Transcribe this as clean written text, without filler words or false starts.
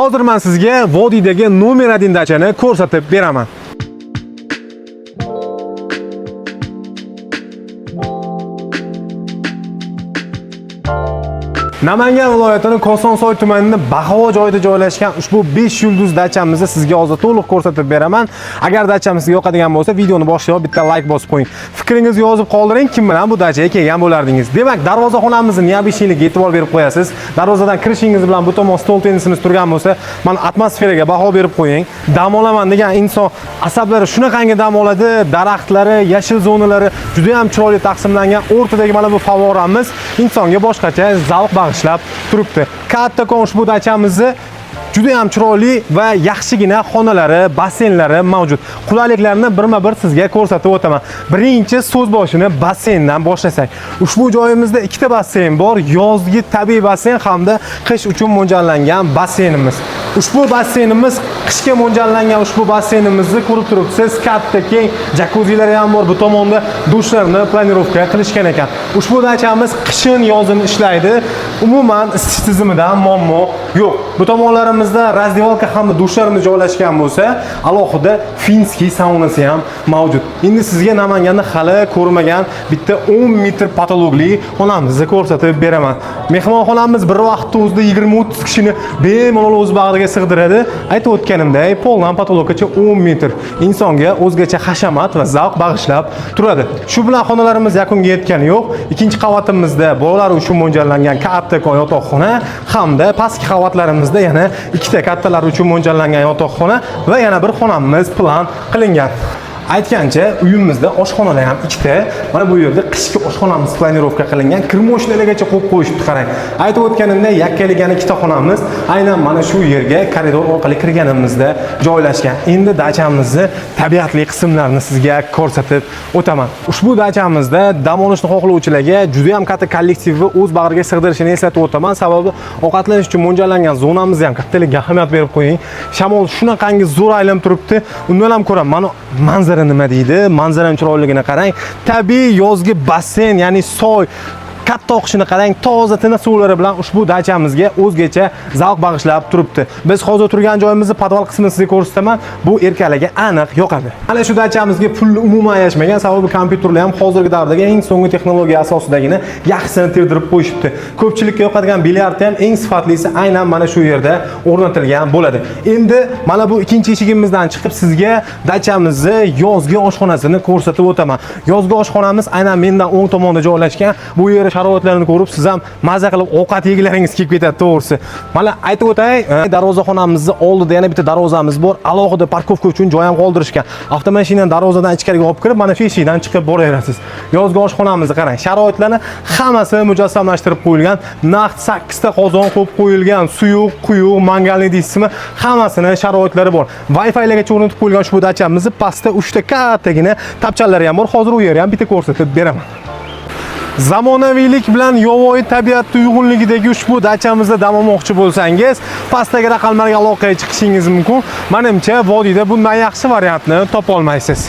Hozir men sizga vodiydagi nomer 1 dachani ko'rsatib beraman. Namangan viloyatining Kosonsoy tumanida Bahavo joyida joylashgan ushbu 5 yulduz dachamizni sizga hozir to'liq ko'rsatib beraman. Agar dachamiz sizga yoqadigan bo'lsa, videoni boshiga bitta like bosib qo'ying. Fikringizni yozib qoldiring, kim bilan bu dachaga kelgan bo'lardingiz. Demak, darvozaxonamizni neobishiyligiga e'tibor berib qo'yasiz. Darvozadan kirishingiz bilan bu tomon stol tennisimiz turgan bo'lsa, mana atmosferaga baho berib qo'ying. Dam olaman degan inson asablari shunaqangi dam oladi, daraxtlari, yashil zonalari juda ham chiroyli taqsimlangan. O'rtadagi mana bu favoramiz insonga boshqacha zavq bag'ishlab turibdi. Kattakon ushbu dachamizni juda ham chiroyli va yaxshigina xonalari, basseynlari mavjud. Qulayliklarni birma-bir sizga ko'rsatib o'taman. Birinchi so'z boshini basseyndan boshlasak. Ushbu joyimizda ikkita basseyn bor, yozgi tabiiy basseyn hamda qish uchun mo'ljallangan basseynimiz. Ushbu basseynimiz qishga mo'ljallangan ushbu basseynimizni ko'rib turibsiz, katta keng jakuzilari ham bor. Bu tomonda dushlarni planirovka qilishgan ekan. Ushbu dachamiz qishin yozin ishlaydi. Umuman isitish tizimidan muammo yo'q. Bu tomonlarimizda razdevalka hamda dushlarimiz joylashgan bo'lsa, alohida finskiy saunasi ham mavjud. Endi sizga Namanganda hali ko'rmagan bitta 10 metr patologli xonamizni ko'rsatib beraman. Mehmonxonamiz bir vaqtda o'zida 20-30 kishini bemalol o'z bag'riga sig'diradi. Aytib o'tganimdek, poldan patologgacha 10 metr insonga o'zgacha hashamat va zavq bag'ishlab turadi. Shu bilan xonalarimiz yakunga yetgani yo'q. Ikkinchi qavatimizda bolalar uchun mo'ljallangan kattakon yotoqxona hamda pastki qavatlarimizda yana ikkita kattalar uchun mo'ljallangan yotoqxona va yana bir xonamiz plan qilingan. Aytgancha, uyimizda oshxonalar ham ikkita. Mana bu yerda qishki oshxonamiz planirovka qilingan. Kirmoshlargacha qo'yib qo'yishibdi, qarang. Aytib o'tganimdek, yakkaligani ikkita xonamiz aynan mana shu yerga koridor orqali kirganimizda joylashgan. Endi dachamizni tabiatli qismlarini sizga ko'rsatib o'taman. Ushbu dachamizda dam olishni xohlovchilarga juda ham katta kollektivni o'z bag'riga sig'dirishini eslatib o'taman. Sababi ovqatlanish uchun mo'ljallangan zonamizni ham kattaligiga ahamiyat berib qo'ying. Shamol shunaqangi zo'r aylanib turibdi. Undan ham ko'ra mana manzara nima deydi? Manzaraning chiroyligini qarang. Tabiiy yozgi basseyn, ya'ni soy katta oqishini qarang, toza tiniq suvlari bilan ushbu dachamizga o'zgacha zavq bag'ishlab turibdi. Biz hozir turgan joyimizni podval qismini sizga ko'rsataman. Bu erkaklarga aniq yoqadi. Mana shu dachamizga pulni umuman ayashmagan, sababi kompyuterlar ham hozirgi davrdagi eng so'nggi texnologiya asosidagini yaxshisini terdirib qo'yishibdi. Ko'pchilikka yoqadigan bilyardni ham eng sifatlisi aynan mana shu yerda o'rnatilgan bo'ladi. Endi mana bu ikkinchi eshigimizdan chiqib sizga dachamizni yozgi oshxonasini ko'rsatib o'taman. Yozgi oshxonamiz aynan mendan o'ng tomonda joylashgan. Bu yer sharoitlarini ko'rib siz ham maza qilib ovqat yegilaringiz kelib ketadi, to'g'risi. Mana aytib o'tay, darvozaxonamizning oldida yana bitta darvozamiz bor. Alohida parkovka uchun joy ham qoldirishgan. Avtomashinani darvozadan ichkariga olib kirib, mana shu eshikdan chiqib boraverasiz. Yozgi oshxonamizni qarang, sharoitlarni hammasi mujassamlashtirib qo'yilgan. Naqd 8 ta qozon qo'yib qo'yilgan, suyuq, quyuq, mangalli deysizmi, hammasini sharoitlari bor. Wi-Fi-larga o'rnatib qo'yilgan ushbu dachamizni pastda 3 ta kattagina tapchalari ham bor. Hozir u yerni ham bitta ko'rsatib beraman. Zamonaviylik bilan yovvoyi tabiatning uyg'unligidagi ushbu dachamizda dam olmoqchi bo'lsangiz, pastdagi raqamlarga aloqaga chiqishingiz mumkin. Menimcha, vodiyda bundan yaxshi variantni topa olmaysiz.